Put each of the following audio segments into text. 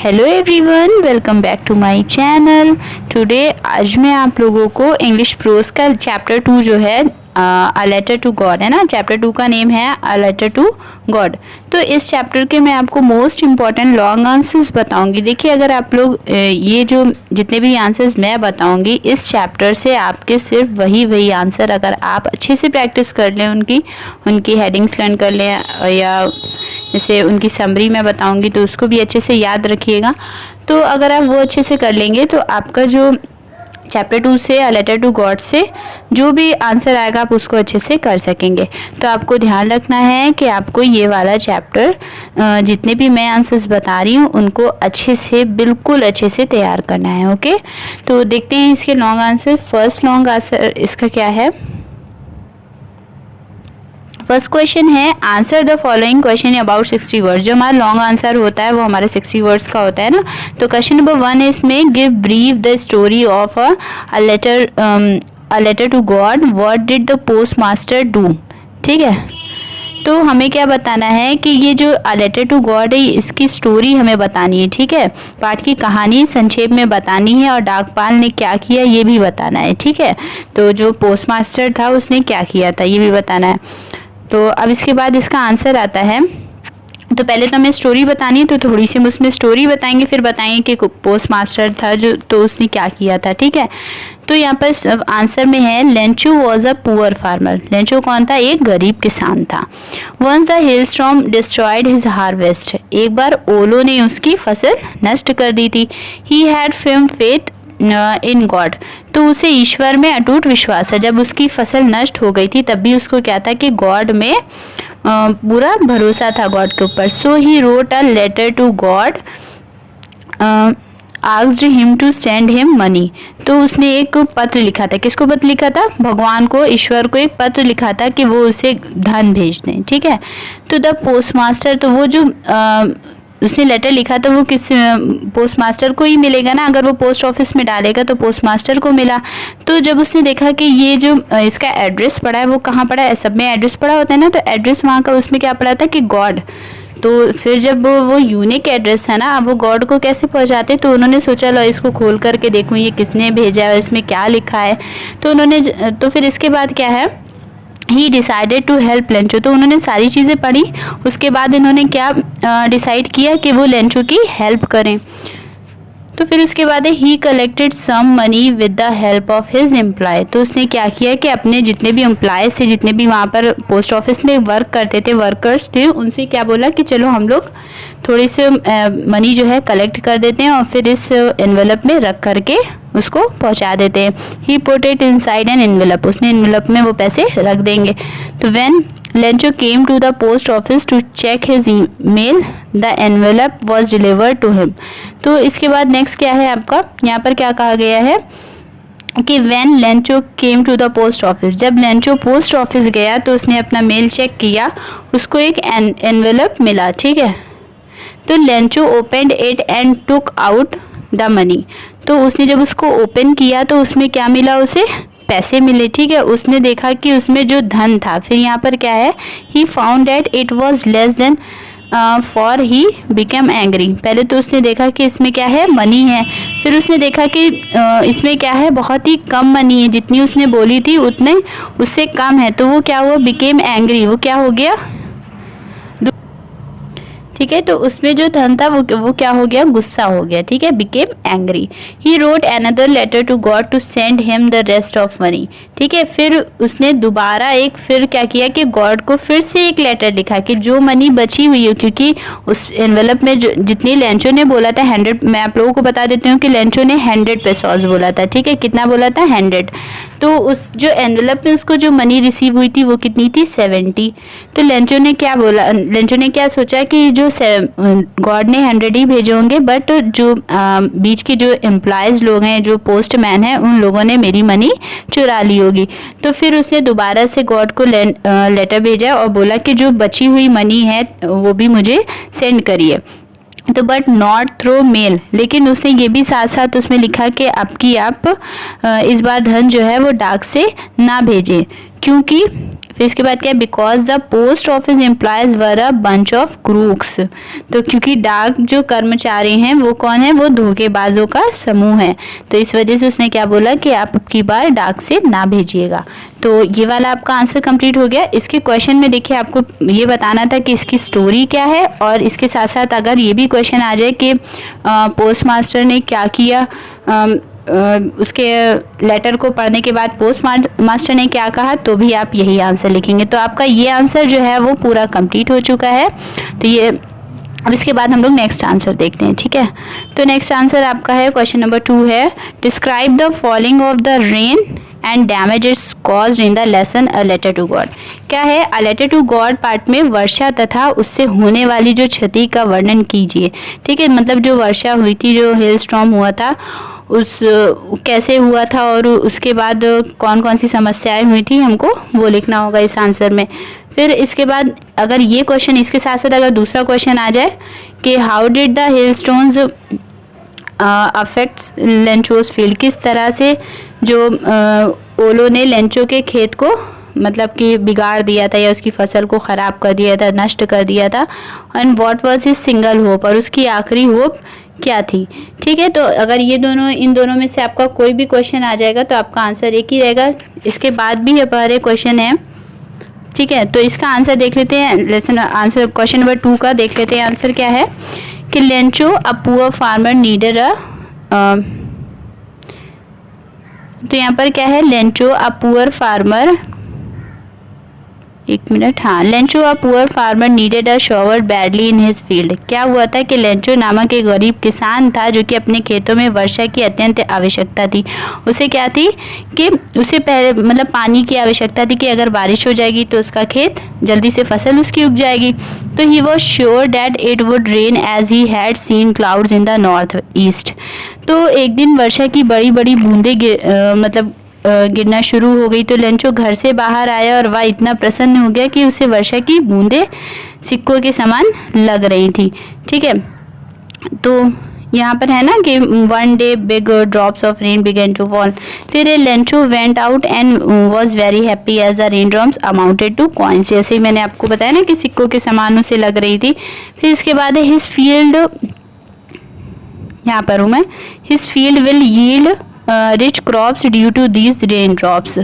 Hello everyone, welcome back to my channel. Today आज मैं आप लोगों को इंग्लिश प्रोज का चैप्टर 2 जो है अ लेटर टू गॉड है ना, चैप्टर 2 का नेम है अ लेटर टू गॉड। तो इस चैप्टर के मैं आपको मोस्ट इम्पॉर्टेंट लॉन्ग आंसर्स बताऊंगी। देखिए, अगर आप लोग ये जो जितने भी आंसर्स मैं बताऊंगी इस चैप्टर से आपके सिर्फ वही आंसर, अगर आप अच्छे से प्रैक्टिस कर लें, उनकी हेडिंग्स लर्न कर लें या जैसे उनकी समरी मैं बताऊंगी तो उसको भी अच्छे से याद रखिएगा। तो अगर आप वो अच्छे से कर लेंगे तो आपका जो चैप्टर 2 से अ लेटर टू गॉड से जो भी आंसर आएगा आप उसको अच्छे से कर सकेंगे। तो आपको ध्यान रखना है कि आपको ये वाला चैप्टर जितने भी मैं आंसर्स बता रही हूँ उनको अच्छे से, बिल्कुल अच्छे से तैयार करना है। ओके, तो देखते हैं इसके long answer. First long answer इसका क्या है। फर्स्ट क्वेश्चन है, answer the following question about 60 words. जो हमारा लॉन्ग आंसर होता है वो हमारे 60 वर्ड्स का होता है ना। तो क्वेश्चन नंबर 1 है इसमें, give brief the story of a letter to God, what did the post master do. ठीक है, तो हमें क्या बताना है कि ये जो अ लेटर टू गॉड है इसकी स्टोरी हमें बतानी है। ठीक है, पाठ की कहानी संक्षेप में बतानी है और डाकपाल ने क्या किया ये भी बताना है। ठीक है, तो जो पोस्ट मास्टर था उसने क्या किया था ये भी बताना है। तो अब इसके बाद इसका आंसर आता है। तो पहले तो हमें स्टोरी बतानी है, तो थोड़ी सी हम उसमें स्टोरी बताएंगे, फिर बताएंगे कि पोस्ट मास्टर था जो, तो उसने क्या किया था। ठीक है, तो यहाँ पर आंसर में है, Lencho was a poor farmer. Lencho कौन था? एक गरीब किसान था। Once the hail storm destroyed his harvest. एक बार ओलों ने उसकी फसल नष्ट कर दी थी। He had firm faith in God. तो उसे ईश्वर में अटूट विश्वास है। जब उसकी फसल नष्ट हो गई थी तब भी उसको क्या था कि गॉड में पूरा भरोसा था, गॉड के ऊपर। So he wrote a letter to God, asked him to send him money. तो उसने एक पत्र लिखा था। किसको पत्र लिखा था? भगवान को, ईश्वर को एक पत्र लिखा था कि वो उसे धन भेज दें। ठीक है, तो द पोस्ट मास्टर, तो वो जो उसने लेटर लिखा था वो किस पोस्ट मास्टर को ही मिलेगा ना। अगर वो पोस्ट ऑफिस में डालेगा तो पोस्ट मास्टर को मिला। तो जब उसने देखा कि ये जो इसका एड्रेस पड़ा है वो कहाँ पड़ा है, सब में एड्रेस पड़ा होता है ना, तो एड्रेस वहाँ का उसमें क्या पड़ा था कि गॉड। तो फिर जब वो यूनिक एड्रेस था ना, अब वो गॉड को कैसे पहुँचाते, तो उन्होंने सोचा लो इसको खोल करके देखूँ ये किसने भेजा है, इसमें क्या लिखा है। तो उन्होंने तो फिर इसके बाद क्या है, he decided to help Lencho. तो उन्होंने सारी चीज़ें पढ़ी, उसके बाद इन्होंने क्या डिसाइड किया कि वो लेंचो की हेल्प करें। तो फिर उसके बाद he collected some money with the help of his employ. तो उसने क्या किया कि अपने जितने भी एम्प्लॉयज़ थे, जितने भी वहाँ पर पोस्ट ऑफिस में वर्क करते थे, वर्कर्स थे, उनसे क्या बोला कि चलो हम लोग थोड़ी सी मनी जो है कलेक्ट कर देते हैं और फिर इस एनवेलप में रख करके उसको पहुंचा देते हैं। He put it inside an envelope. उसने एनवेलप में वो पैसे रख देंगे। तो when Lencho came to the post office to check his email, the envelope was delivered to him. तो इसके बाद नेक्स्ट क्या है आपका, यहाँ पर क्या कहा गया है कि when Lencho came to the post office. जब लेंचो पोस्ट ऑफिस गया तो उसने अपना मेल चेक किया, उसको एक एनवेलप मिला। ठीक है, तो Lencho opened it and took out the money. तो उसने जब उसको ओपन किया तो उसमें क्या मिला, उसे पैसे मिले। ठीक है, उसने देखा कि उसमें जो धन था, फिर यहाँ पर क्या है, he found that it was less than for he become angry. पहले तो उसने देखा कि इसमें क्या है, मनी है। फिर उसने देखा कि इसमें क्या है, बहुत ही कम मनी है, जितनी उसने बोली थी उतने उससे कम है। तो वो क्या हुआ, बिकेम एंग्री, वो क्या हो गया, ठीक है। तो उसमें जो धन था वो क्या हो गया, गुस्सा हो गया। ठीक है, became angry. He wrote another letter to God to send him the rest of money. ठीक है, फिर उसने दोबारा फिर क्या किया कि गॉड को फिर से एक लेटर लिखा कि जो मनी बची हुई है, क्योंकि उस एनवेलप में जितनी लेंचो ने बोला था 100, मैं आप लोगों को बता देती हूँ कि लेंचो ने 100 पेसोस बोला था। ठीक है, कितना बोला था, 100। तो उस जो एनवेलप में उसको जो मनी रिसीव हुई थी वो कितनी थी, 70। तो लेंचो ने क्या बोला, लेंचो ने क्या सोचा कि जो गॉड ने 100 ही भेजे होंगे, बट जो बीच के जो एम्प्लॉयज़ लोग हैं, जो पोस्टमैन हैं, उन लोगों ने मेरी मनी चुरा ली होगी। तो फिर उसने दोबारा से गॉड को लेटर भेजा और बोला कि जो बची हुई मनी है वो भी मुझे सेंड करिए। तो बट नॉट थ्रू मेल, लेकिन उसने ये भी साथ साथ उसमें लिखा कि आपकी आप इस बार धन जो है वो डाक से ना भेजें, क्योंकि फिर इसके बाद क्या है, because the post office employees were a bunch of crooks. तो क्योंकि डाक जो कर्मचारी हैं वो कौन है, वो धोखेबाजों का समूह है, तो इस वजह से उसने क्या बोला कि आप अब की बार डाक से ना भेजिएगा। तो ये वाला आपका आंसर कंप्लीट हो गया। इसके क्वेश्चन में देखिए आपको ये बताना था कि इसकी स्टोरी क्या है, और इसके साथ साथ अगर ये भी क्वेश्चन आ जाए कि पोस्ट मास्टर ने क्या किया, उसके लेटर को पढ़ने के बाद पोस्ट मास्टर ने क्या कहा, तो भी आप यही आंसर लिखेंगे। तो आपका ये आंसर जो है वो पूरा कंप्लीट हो चुका है। तो ये अब इसके बाद हम लोग नेक्स्ट आंसर देखते हैं, ठीक है। तो नेक्स्ट आंसर आपका है क्वेश्चन नंबर 2 है, describe the falling of the rain and damages caused in the lesson a letter to God. क्या है, a letter to God part में वर्षा तथा उससे होने वाली जो क्षति का वर्णन कीजिए, ठीक है। मतलब जो वर्षा हुई थी, जो हेल स्टॉर्म हुआ था, उस कैसे हुआ था और उसके बाद कौन कौन सी समस्याएं हुई थी, हमको वो लिखना होगा इस आंसर में। फिर इसके बाद अगर ये क्वेश्चन, इसके साथ साथ अगर दूसरा क्वेश्चन आ जाए कि how did the hail stones affects Lencho's field, किस तरह से जो ओलों ने लेंचो के खेत को मतलब कि बिगाड़ दिया था या उसकी फसल को ख़राब कर दिया था, नष्ट कर दिया था। And what was his single hope, और उसकी आखिरी होप क्या थी, ठीक है। तो अगर ये दोनों, इन दोनों में से आपका कोई भी क्वेश्चन आ जाएगा तो आपका आंसर एक ही रहेगा। इसके बाद भी हमारे क्वेश्चन है, ठीक है। तो इसका आंसर देख लेते हैं, लेसन आंसर क्वेश्चन नंबर 2 का देख लेते हैं। आंसर क्या है कि Lencho a poor farmer needed a, तो यहाँ पर क्या है, लेंचो अ पुअर फार्मर, एक मिनट, हाँ, Lencho a poor farmer needed a shower badly in his field. क्या हुआ था कि लेंचो नामक एक गरीब किसान था जो कि अपने खेतों में वर्षा की अत्यंत आवश्यकता थी। उसे क्या थी कि उसे पहले मतलब पानी की आवश्यकता थी कि अगर बारिश हो जाएगी तो उसका खेत जल्दी से फसल उसकी उग जाएगी। तो he was sure that it would rain as he had seen clouds in the north east. तो एक दिन वर्षा की बड़ी बड़ी बूंदें गिरना शुरू हो गई। तो लेंचो घर से बाहर आया और वह इतना प्रसन्न हो गया कि उसे वर्षा की बूंदें सिक्कों के समान लग रही थी, ठीक है। तो यहाँ पर है ना कि one day big drops of rain began to fall. फिर Lencho went out and was very happy as the rain drops amounted to coins. जैसे ही मैंने आपको बताया ना कि सिक्कों के समान उसे लग रही थी। फिर इसके बाद है हिज फील्ड, यहाँ पर हूँ मैं, his field will yield rich crops due to these rain drops.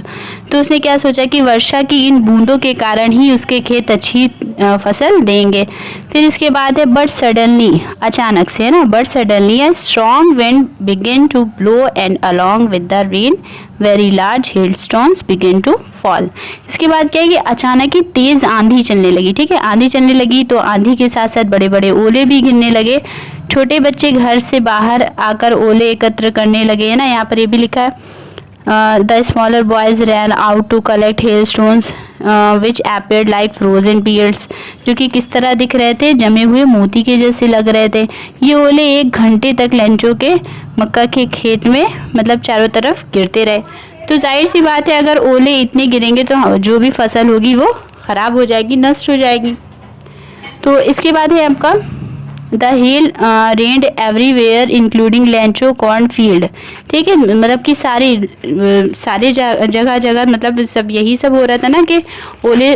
तो उसने क्या सोचा कि वर्षा की इन बूंदों के कारण ही उसके खेत अच्छी फसल देंगे। फिर इसके बाद है बट सडनली, अचानक से है ना, but suddenly a strong wind began to blow and along with the rain very large hailstones began to fall. इसके बाद क्या है कि अचानक ही तेज आंधी चलने लगी, ठीक है। आंधी चलने लगी तो आंधी के साथ साथ बड़े बड़े ओले भी गिरने लगे। छोटे बच्चे घर से बाहर आकर ओले एकत्र करने लगे, है ना, यहाँ पर ये भी लिखा है the smaller boys ran out to collect hail stones which appeared like frozen pearls, जो कि किस तरह दिख रहे थे, जमे हुए मोती के जैसे लग रहे थे। ये ओले 1 घंटे तक लेंचो के मक्का के खेत में मतलब चारों तरफ गिरते रहे। तो जाहिर सी बात है अगर ओले इतने गिरेंगे तो जो भी फसल होगी वो ख़राब हो जाएगी, नष्ट हो जाएगी। तो इसके बाद है आपका the hell rained everywhere including Lencho corn field, ठीक है। मतलब कि सारे जगह जगह मतलब सब यही सब हो रहा था ना कि ओले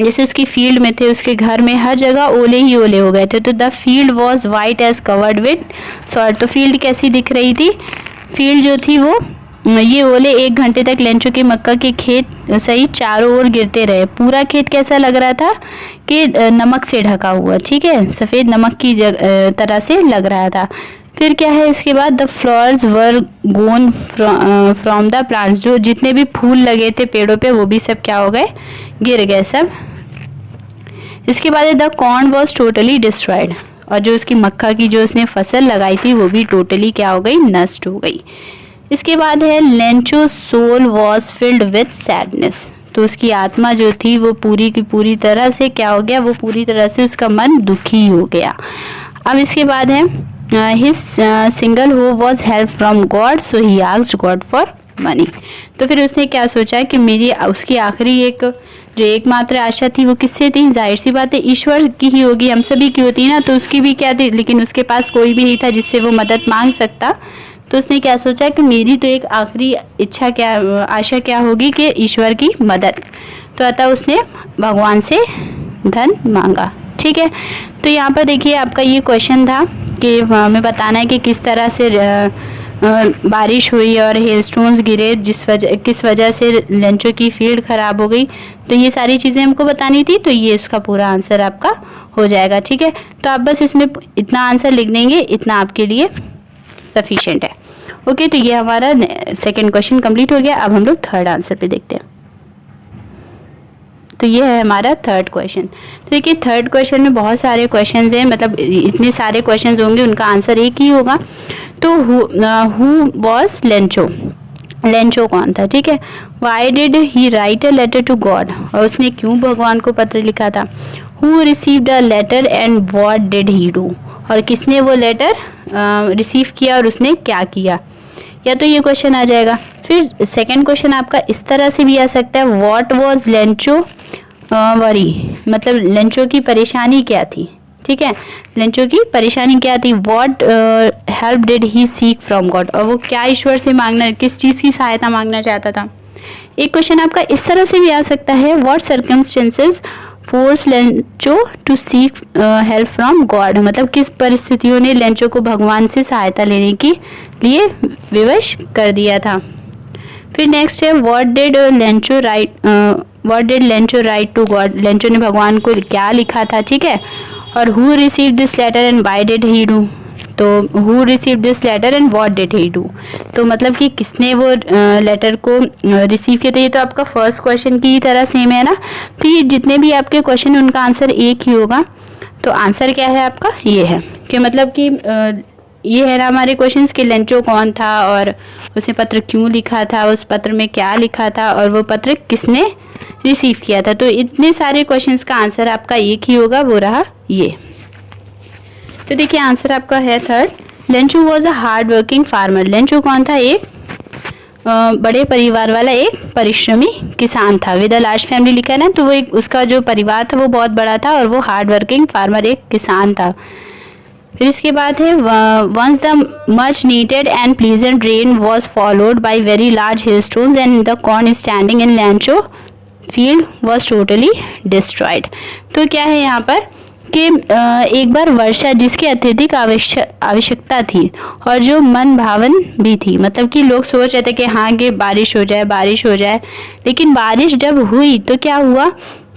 जैसे उसकी फील्ड में थे, उसके घर में हर जगह ओले ही ओले हो गए थे। तो the field was white as covered with salt. तो फील्ड कैसी दिख रही थी, फील्ड जो थी वो, ये ओले 1 घंटे तक लेंचो के मक्का के खेत सही चारों ओर गिरते रहे। पूरा खेत कैसा लग रहा था कि नमक से ढका हुआ, ठीक है, सफ़ेद नमक की तरह से लग रहा था। फिर क्या है इसके बाद the flowers were gone from the plants, जो जितने भी फूल लगे थे पेड़ों पे वो भी सब क्या हो गए, गिर गए सब। इसके बाद the corn was totally destroyed, और जो उसकी मक्का की जो उसने फसल लगाई थी वो भी टोटली क्या हो गई, नष्ट हो गई। इसके बाद है Lencho soul was filled with sadness. तो उसकी आत्मा जो थी वो पूरी की पूरी तरह से क्या हो गया, वो पूरी तरह से उसका मन दुखी हो गया। अब इसके बाद है his single hope was help from God so he asked God for money. तो फिर उसने क्या सोचा कि मेरी उसकी आखिरी जो एकमात्र आशा थी वो किससे थी, जाहिर सी बात है ईश्वर की ही होगी, हम सभी की होती है ना। तो उसकी भी क्या थी, लेकिन उसके पास कोई भी नहीं था जिससे वो मदद मांग सकता। तो उसने क्या सोचा कि मेरी तो एक आखिरी इच्छा क्या, आशा क्या होगी कि ईश्वर की मदद। तो अतः उसने भगवान से धन मांगा। ठीक है, तो यहाँ पर देखिए आपका ये क्वेश्चन था कि हमें बताना है कि किस तरह से बारिश हुई और हेलस्टोन्स गिरे किस वजह से लेंचो की फील्ड ख़राब हो गई। तो ये सारी चीज़ें हमको बतानी थी, तो ये इसका पूरा आंसर आपका हो जाएगा। ठीक है, तो आप बस इसमें इतना आंसर लिख देंगे, इतना आपके लिए सफिशिएंट है। ओके, तो ये हमारा सेकंड क्वेश्चन कंप्लीट हो गया। अब हम लोग थर्ड आंसर पे देखते हैं। तो ये है हमारा थर्ड क्वेश्चन। तो देखिए थर्ड क्वेश्चन में बहुत सारे क्वेश्चंस हैं, मतलब इतने सारे क्वेश्चंस होंगे, उनका आंसर एक ही होगा। तो हु वॉज लेंचो, लेंचो कौन था। ठीक है, why did he write a letter to God, और उसने क्यों भगवान को पत्र लिखा था। Who received a letter and what did he do, और किसने वो लेटर रिसीव किया और उसने क्या किया, या तो ये क्वेश्चन आ जाएगा। फिर सेकंड क्वेश्चन आपका इस तरह से भी आ सकता है, व्हाट वाज लेंचो वरी, मतलब लेंचो की परेशानी क्या थी। ठीक है, लेंचो की परेशानी क्या थी। What help did he seek from God, और वो क्या ईश्वर से मांगना, किस चीज़ की सहायता मांगना चाहता था। एक क्वेश्चन आपका इस तरह से भी आ सकता है, what circumstances force Lencho to seek help from God, मतलब किस परिस्थितियों ने लेंचो को भगवान से सहायता लेने के लिए विवश कर दिया था। फिर नेक्स्ट है, what did Lencho write to God, Lencho ने भगवान को क्या लिखा था। ठीक है, और who receive this letter and why did he do, तो who receive this letter and what did he do, तो मतलब कि किसने वो लेटर को रिसीव किया था। ये तो आपका फर्स्ट क्वेश्चन की तरह सेम है ना, तो ये जितने भी आपके क्वेश्चन हैं उनका आंसर एक ही होगा। तो आंसर क्या है आपका, ये है कि मतलब कि ये है ना हमारे क्वेश्चंस कि लेंचो कौन था और उसने पत्र क्यों लिखा था, उस पत्र में क्या लिखा था, और वो पत्र किसने रिसीव किया था। तो इतने सारे क्वेश्चंस का आंसर आपका एक ही होगा, वो रहा ये। तो देखिए आंसर आपका है third, Lencho was a hard working farmer. Lencho कौन था, एक बड़े परिवार वाला एक परिश्रमी किसान था। विद अ लार्ज फैमिली लिखा है ना, तो वो एक उसका जो परिवार था वो बहुत बड़ा था और वो हार्ड वर्किंग फार्मर एक किसान था। फिर इसके बाद है, once the much needed and pleasant rain was followed by very large hailstones and the corn standing in Lencho field was totally destroyed. तो क्या है यहाँ पर कि एक बार वर्षा जिसकी अत्यधिक आवश्यकता थी और जो मन भावन भी थी, मतलब कि लोग सोच रहे थे कि हाँ कि बारिश हो जाए, लेकिन बारिश जब हुई तो क्या हुआ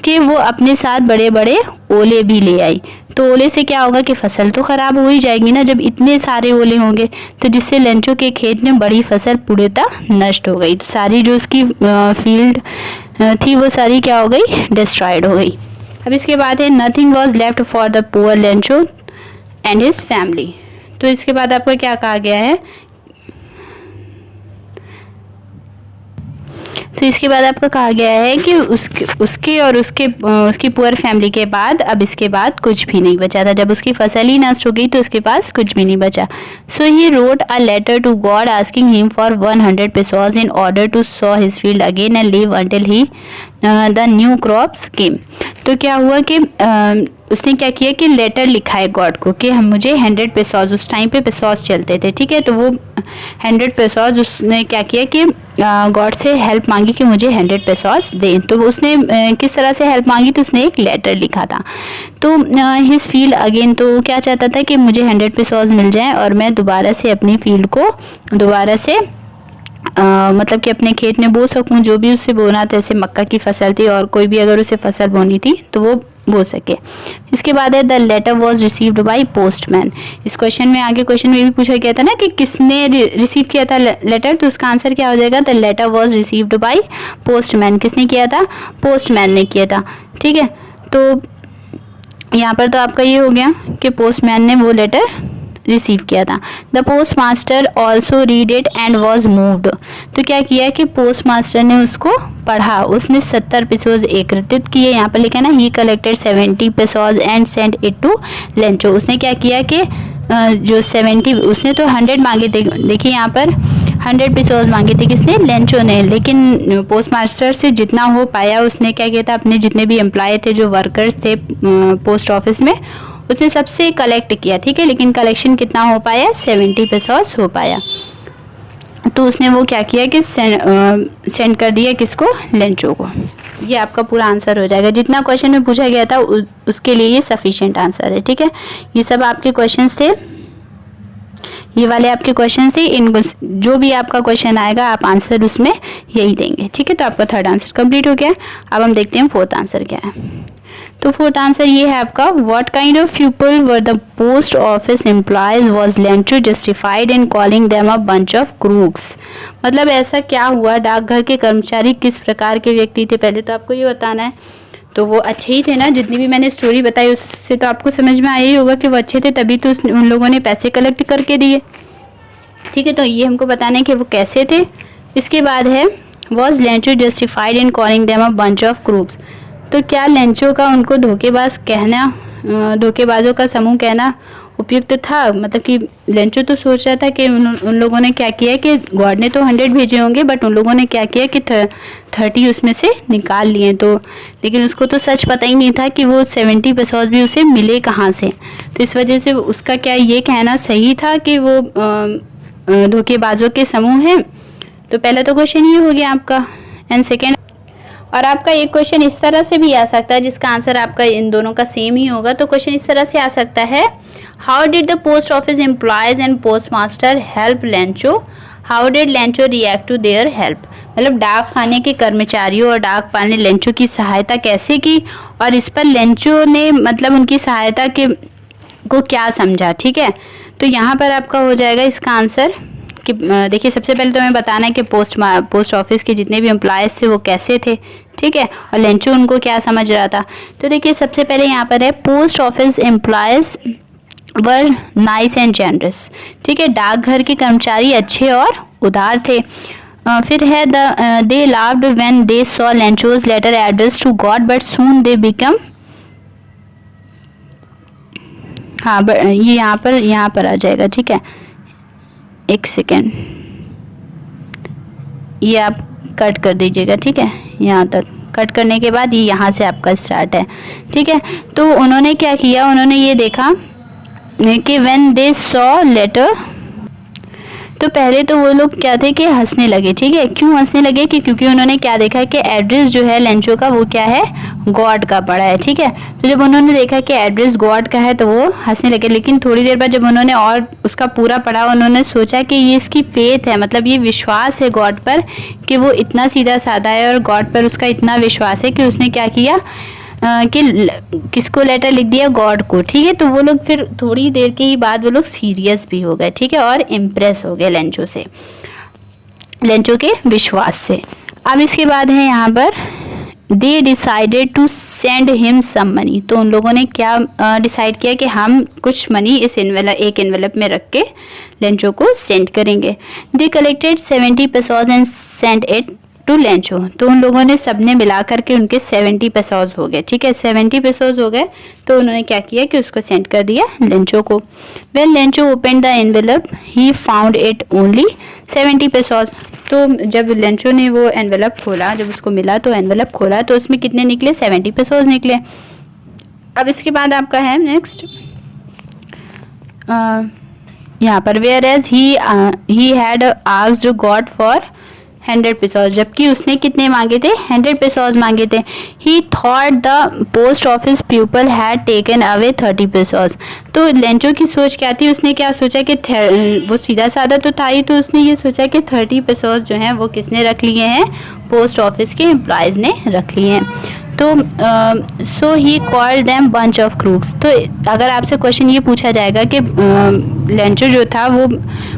कि वो अपने साथ बड़े बड़े ओले भी ले आई। तो ओले से क्या होगा कि फसल तो ख़राब हो ही जाएगी ना, जब इतने सारे ओले होंगे, तो जिससे लेंचो के खेत में बड़ी फसल पूर्णतः नष्ट हो गई। तो सारी जो उसकी फील्ड थी वो सारी क्या हो गई, डिस्ट्रॉयड हो गई। अब इसके बाद है, nothing was left for the poor Lencho and his family. तो इसके बाद आपको क्या कहा गया है, तो इसके बाद आपका कहा गया है कि उसकी पुअर फैमिली के बाद अब इसके बाद कुछ भी नहीं बचा था। जब उसकी फसल ही नष्ट हो गई तो उसके पास कुछ भी नहीं बचा। So he wrote a letter to God asking him for 100 pesos in order to sow his field again and live until he the new crops came. तो क्या हुआ कि उसने क्या किया कि लेटर लिखा है गॉड को कि हम मुझे 100 pesos, उस टाइम पे pesos चलते थे। ठीक है, तो वो 100 pesos उसने क्या किया कि गॉड से हेल्प मांगी कि मुझे 100 pesos दें। तो उसने किस तरह से हेल्प मांगी, तो उसने एक लेटर लिखा था। तो हिज फील्ड अगेन, तो क्या चाहता था कि मुझे 100 pesos मिल जाए और मैं दोबारा से अपनी फील्ड को दोबारा से मतलब कि अपने खेत में बो सकूं, जो भी उससे बोना था, जैसे मक्का की फसल थी और कोई भी अगर उसे फसल बोनी थी तो वो बो सके। इसके बाद है, the letter was received by postman. इस क्वेश्चन में आगे क्वेश्चन में भी पूछा गया था ना कि किसने रिसीव किया था लेटर, तो उसका आंसर क्या हो जाएगा, the letter was received by postman. किसने किया था, पोस्टमैन ने किया था। ठीक है, तो यहाँ पर तो आपका ये हो गया कि पोस्टमैन ने वो लेटर रिसीव किया था। The post master also read it and was moved. तो क्या किया कि पोस्ट मास्टर ने उसको पढ़ा, उसने 70 pesos एकत्रित किए। यहाँ पर लिखा है ना, he collected 70 pesos and sent it to Lencho. उसने क्या किया कि जो 70, उसने तो 100 मांगे थे, देखिए यहाँ पर 100 pesos मांगे थे, किसने, लेंचो ने। लेकिन पोस्ट मास्टर से जितना हो पाया उसने क्या किया था, अपने जितने भी एम्प्लॉय थे, जो वर्कर्स थे पोस्ट ऑफिस में, उसने सबसे कलेक्ट किया। ठीक है, लेकिन कलेक्शन कितना हो पाया, 70 pesos हो पाया। तो उसने वो क्या किया कि सेंड कर दिया किसको, लेंचो को। ये आपका पूरा आंसर हो जाएगा। जितना क्वेश्चन में पूछा गया था उसके लिए ये सफिशिएंट आंसर है। ठीक है, ये सब आपके क्वेश्चंस थे, ये वाले आपके क्वेश्चन थे। इन जो भी आपका क्वेश्चन आएगा आप आंसर उसमें यही देंगे। ठीक है, तो आपका थर्ड आंसर कंप्लीट हो गया। अब हम देखते हैं फोर्थ आंसर क्या है। तो फोर्थ आंसर ये है आपका, what kind of people were the post office employees was Lencho justified in calling them a bunch of crooks. मतलब ऐसा क्या हुआ, डाकघर के कर्मचारी किस प्रकार के व्यक्ति थे, पहले तो आपको ये बताना है। तो वो अच्छे ही थे ना, जितनी भी मैंने स्टोरी बताई उससे तो आपको समझ में आया ही होगा कि वो अच्छे थे, तभी तो उन लोगों ने पैसे कलेक्ट करके दिए। ठीक है, तो ये हमको बताना है कि वो कैसे थे। इसके बाद है, was Lencho justified in calling them a bunch of crooks. तो क्या लेंचो का उनको धोखेबाज कहना, धोखेबाजों का समूह कहना उपयुक्त था? मतलब कि लेंचो तो सोच रहा था कि उन लोगों ने क्या किया कि गॉड ने तो 100 भेजे होंगे, बट उन लोगों ने क्या किया कि 30 उसमें से निकाल लिए। तो लेकिन उसको तो सच पता ही नहीं था कि वो 70 पेसोस भी उसे मिले कहाँ से। तो इस वजह से उसका क्या ये कहना सही था कि वो धोखेबाजों के समूह हैं? तो पहला तो क्वेश्चन ये हो गया आपका। एंड सेकेंड, और आपका एक क्वेश्चन इस तरह से भी आ सकता है जिसका आंसर आपका इन दोनों का सेम ही होगा। तो क्वेश्चन इस तरह से आ सकता है, how did the post office employees and post master help Lencho, how did Lencho react to their help. मतलब डाक खाने के कर्मचारियों और डाकपाल ने लेंचो की सहायता कैसे की, और इस पर लेंचो ने मतलब उनकी सहायता के को क्या समझा। ठीक है, तो यहाँ पर आपका हो जाएगा इसका आंसर कि देखिए, सबसे पहले तो हमें बताना है कि पोस्ट ऑफिस के जितने भी एम्प्लॉयज़ थे वो कैसे थे। ठीक है, और लेंचो उनको क्या समझ रहा था। तो देखिए, सबसे पहले यहाँ पर है, post office employees were nice and generous. ठीक है, डाकघर के कर्मचारी अच्छे और उदार थे। फिर है, they laughed when they saw Lencho's letter address to God but soon they become, हाँ ये यहाँ पर आ जाएगा। ठीक है, एक सेकेंड, ये आप कट कर दीजिएगा। ठीक है, यहाँ तक कट करने के बाद ये यहाँ से आपका स्टार्ट है। ठीक है, तो उन्होंने क्या किया, उन्होंने ये देखा कि व्हेन दे सॉ लेटर, तो पहले तो वो लोग क्या थे कि हंसने लगे। ठीक है, क्यों हंसने लगे कि क्योंकि उन्होंने क्या देखा कि एड्रेस जो है लेंचो का वो क्या है, गॉड का पड़ा है। ठीक है, तो जब उन्होंने देखा कि एड्रेस गॉड का है तो वो हंसने लगे। लेकिन थोड़ी देर बाद जब उन्होंने और उसका पूरा पढ़ा, उन्होंने सोचा कि ये इसकी फेथ है, मतलब ये विश्वास है गॉड पर कि वो इतना सीधा साधा है और गॉड पर उसका इतना विश्वास है कि उसने क्या किया कि किसको लेटर लिख दिया, गॉड को। ठीक है, तो वो लोग फिर थोड़ी देर के ही बाद वो लोग सीरियस भी हो गए। ठीक है, और इम्प्रेस हो गए लेंचो से, लेंचो के विश्वास से। अब इसके बाद है यहाँ पर, they decided to send him some money. तो उन लोगों ने क्या डिसाइड किया कि हम कुछ मनी इस एक एनवेलप में रख के लेंचो को सेंड करेंगे। They collected 70 pesos and sent it to Lencho. तो उन लोगों ने सबने मिला करके उनके 70 पेसोस हो गए। ठीक है, 70 पेसोस हो गए, तो उन्होंने क्या किया कि उसको सेंड कर दिया लेंचो को। When Lencho open the envelope he found it only 70 pesos. तो जब लेंचो ने वो एनवेलप खोला, जब उसको मिला तो एनवेलप खोला तो उसमें कितने निकले, 70 पेसोस निकले। अब इसके बाद आपका है नेक्स्ट, यहाँ पर, whereas he had asked God for 100 pesos, जबकि उसने कितने मांगे थे, 100 पेसोस मांगे थे। He thought the post office people had taken away 30 pesos. तो लेंचो की सोच क्या थी, उसने क्या सोचा कि वो सीधा साधा तो था ही, तो उसने ये सोचा कि 30 पेसोस जो हैं वो किसने रख लिए हैं, पोस्ट ऑफिस के एम्प्लॉयज़ ने रख लिए हैं। तो so he called them bunch of crooks. तो अगर आपसे क्वेश्चन ये पूछा जाएगा कि लेंचो जो था वो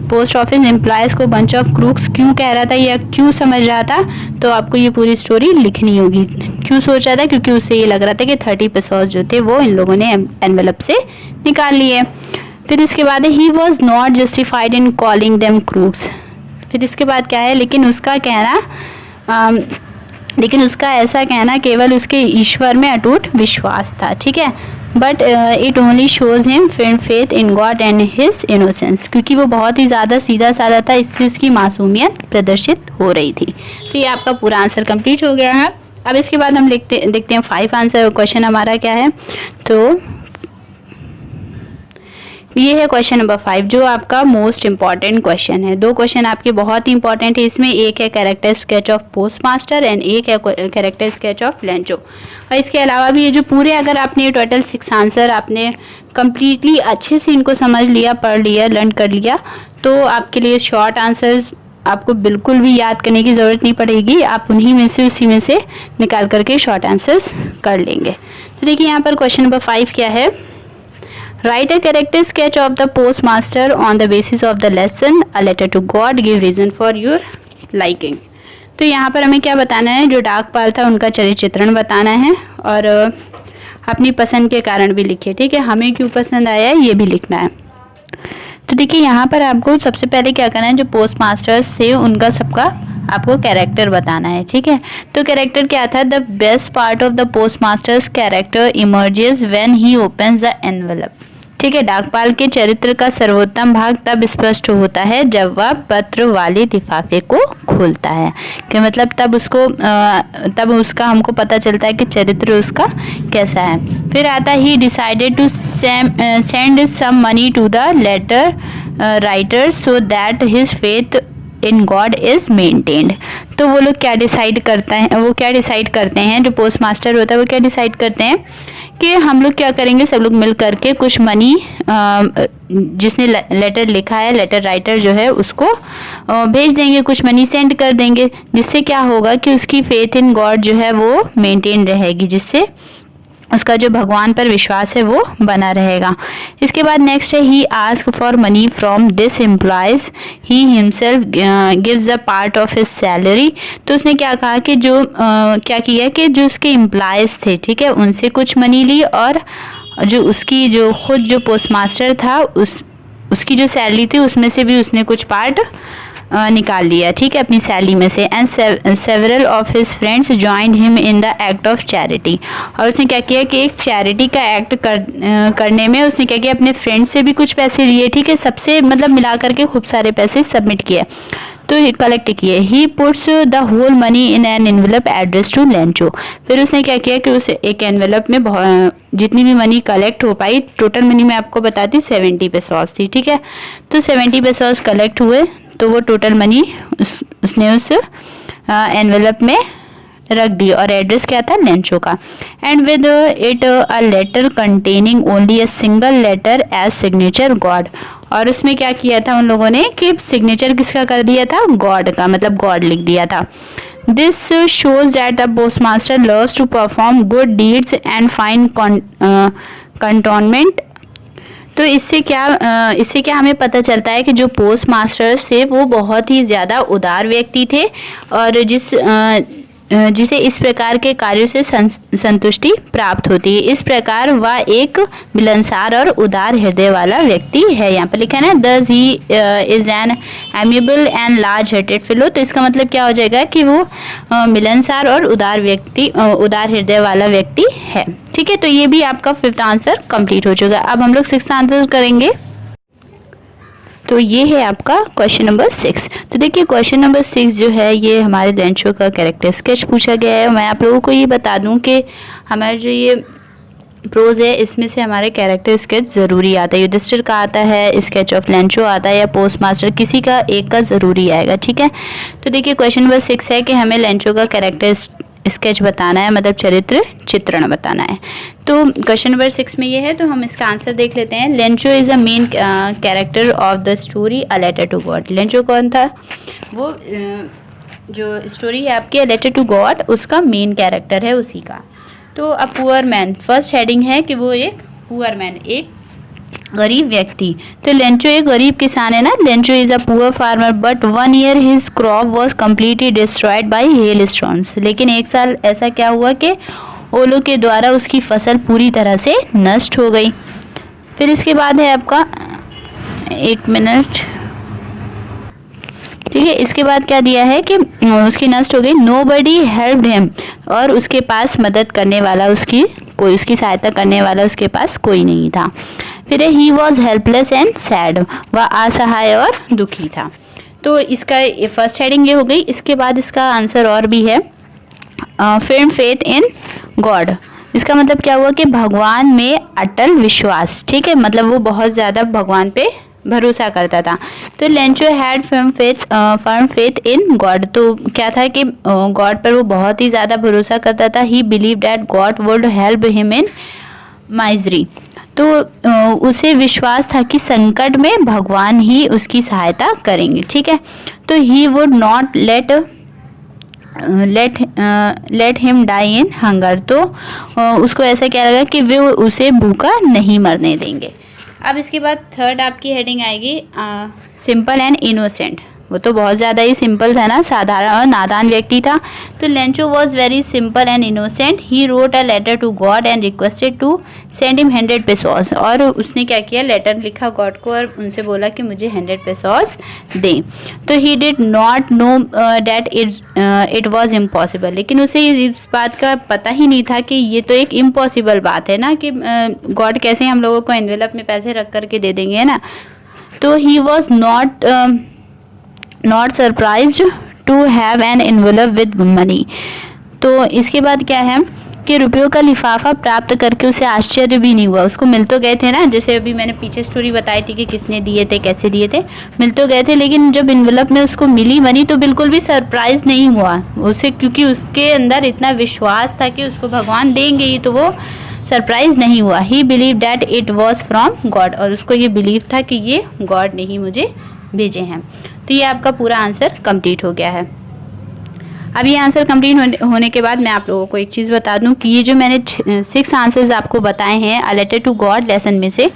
पोस्ट ऑफिस एम्प्लॉयज़ को बंच ऑफ क्रूक्स क्यों कह रहा था या क्यों समझ रहा था, तो आपको ये पूरी स्टोरी लिखनी होगी। क्यों सोच रहा था, क्योंकि उससे ये लग रहा था कि 30 पेसोस जो थे वो इन लोगों ने एनवेलप से निकाल लिए। फिर इसके बाद ही was not justified in calling them crooks. फिर इसके बाद क्या है, लेकिन उसका ऐसा कहना केवल उसके ईश्वर में अटूट विश्वास था। ठीक है, but it only shows him faith in God and his innocence, क्योंकि वो बहुत ही ज़्यादा सीधा साधा था, इससे उसकी मासूमियत प्रदर्शित हो रही थी। तो ये आपका पूरा आंसर कंप्लीट हो गया है। अब इसके बाद हम देखते हैं 5 आंसर क्वेश्चन हमारा क्या है। तो ये है क्वेश्चन नंबर 5 जो आपका मोस्ट इम्पॉर्टेंट क्वेश्चन है। 2 क्वेश्चन आपके बहुत ही इंपॉर्टेंट है इसमें, एक है character sketch of post master and एक है कैरेक्टर स्केच ऑफ लेंचो। और इसके अलावा भी ये जो पूरे अगर आपने टोटल 6 आंसर आपने कंप्लीटली अच्छे से इनको समझ लिया, पढ़ लिया, लर्न कर लिया, तो आपके लिए शॉर्ट आंसर्स आपको बिल्कुल भी याद करने की ज़रूरत नहीं पड़ेगी, आप उन्हीं में से उसी में से निकाल करके शॉर्ट आंसर्स कर लेंगे। तो देखिए यहाँ पर क्वेश्चन नंबर 5 क्या है, write a character sketch of the post master on the basis of the lesson a letter to God, give reason for your liking. तो यहाँ पर हमें क्या बताना है, जो डाकपाल था उनका चरित्र चित्रण बताना है और अपनी पसंद के कारण भी लिखिए, ठीक है, हमें क्यों पसंद आया है ये भी लिखना है। तो देखिए यहाँ पर आपको सबसे पहले क्या करना है, जो पोस्ट मास्टर्स थे उनका सबका आपको कैरेक्टर बताना है, ठीक है। तो कैरेक्टर क्या था, the best part of the post masters character emerges when he opens the envelope, ठीक है। डाकपाल के चरित्र का सर्वोत्तम भाग तब स्पष्ट होता है जब वह पत्र वाले लिफाफे को खोलता है, कि मतलब तब उसका हमको पता चलता है कि चरित्र उसका कैसा है। फिर आता he decided to send some money to the letter writer so that his faith in God is maintained. तो वो लोग क्या डिसाइड करते हैं, जो पोस्ट मास्टर होता है वो क्या डिसाइड करते हैं कि हम लोग क्या करेंगे, सब लोग मिल करके कुछ मनी जिसने लेटर लिखा है, लेटर राइटर जो है उसको भेज देंगे, कुछ मनी सेंड कर देंगे, जिससे क्या होगा कि उसकी फेथ इन गॉड जो है वो मेंटेन रहेगी, जिससे उसका जो भगवान पर विश्वास है वो बना रहेगा। इसके बाद नेक्स्ट है he ask for money from this employees he himself gives a part of his salary. तो उसने क्या कहा कि क्या किया कि जो उसके एम्प्लॉयज थे, ठीक है, उनसे कुछ मनी ली और जो खुद जो पोस्ट मास्टर था उसकी जो सैलरी थी उसमें से भी उसने कुछ पार्ट निकाल लिया, ठीक है, अपनी सैलरी में से। And several of his friends joined him in the act of charity. और उसने क्या किया कि एक चैरिटी का एक्ट करने में उसने क्या किया, अपने फ्रेंड से भी कुछ पैसे लिए, ठीक है, सबसे मतलब मिला करके खूब सारे पैसे सबमिट किए, तो कलेक्ट किए। He puts the whole money in an envelope address to Lencho. फिर उसने क्या किया कि उस एक एनवेलप में जितनी भी मनी कलेक्ट हो पाई, टोटल मनी मैं आपको बताती 70 पेसोस थी, ठीक है, तो 70 पेसोस कलेक्ट हुए, तो वो टोटल मनी उसने उस एनवेलप में रख दी और एड्रेस क्या था, लेंचो का। And with it a letter containing only a single letter as signature God. और उसमें क्या किया था उन लोगों ने कि सिग्नेचर किसका कर दिया था, गॉड का, मतलब गॉड लिख दिया था। This shows that the post master loves to perform good deeds and find contentment. तो इससे क्या हमें पता चलता है कि जो पोस्ट मास्टर्स थे वो बहुत ही ज़्यादा उदार व्यक्ति थे और जिसे इस प्रकार के कार्यों से संतुष्टि प्राप्त होती है। इस प्रकार वह एक मिलनसार और उदार हृदय वाला व्यक्ति है। यहाँ पर लिखा है ना, दस he is an amiable and large hearted fellow. तो इसका मतलब क्या हो जाएगा कि वो मिलनसार और उदार हृदय वाला व्यक्ति है, ठीक है। तो ये भी आपका 5th आंसर कंप्लीट हो चुका है। अब हम लोग 6th आंसर करेंगे। तो ये है आपका क्वेश्चन नंबर 6। तो देखिए क्वेश्चन नंबर 6 जो है ये हमारे लेंचो का कैरेक्टर स्केच पूछा गया है। मैं आप लोगों को ये बता दूं कि हमारे जो ये प्रोज है इसमें से हमारे कैरेक्टर स्केच ज़रूरी आता है। युधिष्ठिर का आता है, स्केच ऑफ लेंचो आता है, या पोस्ट मास्टर किसी का एक का ज़रूरी आएगा, ठीक है। तो देखिए क्वेश्चन नंबर 6 है कि हमें लेंचो का कैरेक्टर स्केच बताना है, मतलब चरित्र चित्रण बताना है। तो क्वेश्चन नंबर 6 में ये है, तो हम इसका आंसर देख लेते हैं। Lencho is a main character of the story a letter to God. Lencho कौन था, वो जो स्टोरी है आपकी अ लेटर टू गॉड उसका मेन कैरेक्टर है उसी का। तो a poor man, first heading है कि वो एक पुअर मैन, एक गरीब व्यक्ति। तो लेंचो एक गरीब किसान है ना। Lencho is a poor farmer but 1 year his crop was completely destroyed by hail stones. लेकिन एक साल ऐसा क्या हुआ कि ओलों के द्वारा उसकी फसल पूरी तरह से नष्ट हो गई। फिर इसके बाद है आपका 1 मिनट, ठीक है। इसके बाद क्या दिया है कि उसकी नष्ट हो गई। नोबडी हेल्प्ड हिम, और उसके पास मदद करने वाला उसकी सहायता करने वाला उसके पास कोई नहीं था। फिर he was helpless and sad, वह असहाय और दुखी था। तो इसका फर्स्ट हेडिंग ये हो गई। इसके बाद इसका आंसर और भी है, फिल्म फेथ इन गॉड। इसका मतलब क्या हुआ कि भगवान में अटल विश्वास, ठीक है, मतलब वो बहुत ज़्यादा भगवान पे भरोसा करता था। तो Lencho had firm faith in God, तो क्या था कि गॉड पर वो बहुत ही ज़्यादा भरोसा करता था। ही believe that God would help him in misery, तो उसे विश्वास था कि संकट में भगवान ही उसकी सहायता करेंगे, ठीक है। तो he would not let him die in hunger, तो उसको ऐसा क्या लगा कि वे उसे भूखा नहीं मरने देंगे। अब इसके बाद थर्ड आपकी हेडिंग आएगी सिंपल एंड इनोसेंट। वो तो बहुत ज़्यादा ही सिंपल था ना, साधारण और नादान व्यक्ति था। तो Lencho was very simple and innocent. He wrote a letter to God and requested to send him 100 pesos, और उसने क्या किया, लेटर लिखा गॉड को और उनसे बोला कि मुझे 100 पेसोस दें। तो he did not know that it was impossible, लेकिन उसे इस बात का पता ही नहीं था कि ये तो एक इम्पॉसिबल बात है ना, कि गॉड कैसे हम लोगों को एनवेलप में पैसे रख करके दे देंगे, है ना। तो he was not surprised to have an envelope with money. तो इसके बाद क्या है कि रुपयों का लिफाफा प्राप्त करके उसे आश्चर्य भी नहीं हुआ। उसको मिल तो गए थे ना, जैसे अभी मैंने पीछे स्टोरी बताई थी कि किसने दिए थे, कैसे दिए थे, मिल तो गए थे, लेकिन जब एनवेलप में उसको मिली मनी तो बिल्कुल भी सरप्राइज नहीं हुआ उसे, क्योंकि उसके अंदर इतना विश्वास था कि उसको भगवान देंगे ही, तो वो सरप्राइज नहीं हुआ। ही believe that it was from God, और उसको ये बिलीव था कि ये गॉड ने ही मुझे भेजे हैं। तो ये आपका पूरा आंसर कंप्लीट हो गया है। अब ये आंसर कंप्लीट होने के बाद मैं आप लोगों को एक चीज़ बता दूं कि ये जो मैंने 6 आंसर्स आपको बताए हैं a letter to God lesson में से,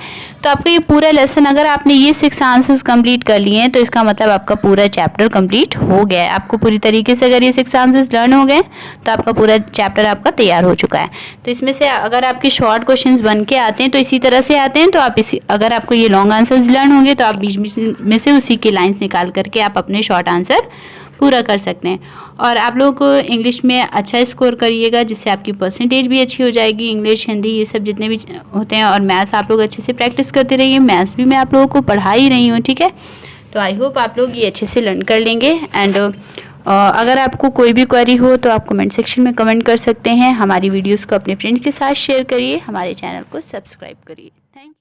तो आपका ये पूरा लेसन अगर आपने ये 6 आंसर्स कंप्लीट कर लिए हैं तो इसका मतलब आपका पूरा चैप्टर कंप्लीट हो गया है। आपको पूरी तरीके से अगर ये 6 आंसर्स लर्न हो गए तो आपका पूरा चैप्टर आपका तैयार हो चुका है। तो इसमें से अगर आपके शॉर्ट क्वेश्चन बन के आते हैं तो इसी तरह से आते हैं, तो आप अगर आपको ये लॉन्ग आंसर्स लर्न होंगे तो आप बीच में से उसी की लाइन्स निकाल करके आप अपने शॉर्ट आंसर पूरा कर सकते हैं। और आप लोग इंग्लिश में अच्छा स्कोर करिएगा, जिससे आपकी परसेंटेज भी अच्छी हो जाएगी। इंग्लिश, हिंदी, ये सब जितने भी होते हैं, और मैथ्स आप लोग अच्छे से प्रैक्टिस करते रहिए। मैथ्स भी मैं आप लोगों को पढ़ा ही रही हूँ, ठीक है। तो आई होप आप लोग ये अच्छे से लर्न कर लेंगे। एंड अगर आपको कोई भी क्वेरी हो तो आप कमेंट सेक्शन में कमेंट कर सकते हैं। हमारी वीडियोज़ को अपने फ्रेंड्स के साथ शेयर करिए, हमारे चैनल को सब्सक्राइब करिए। Thank you.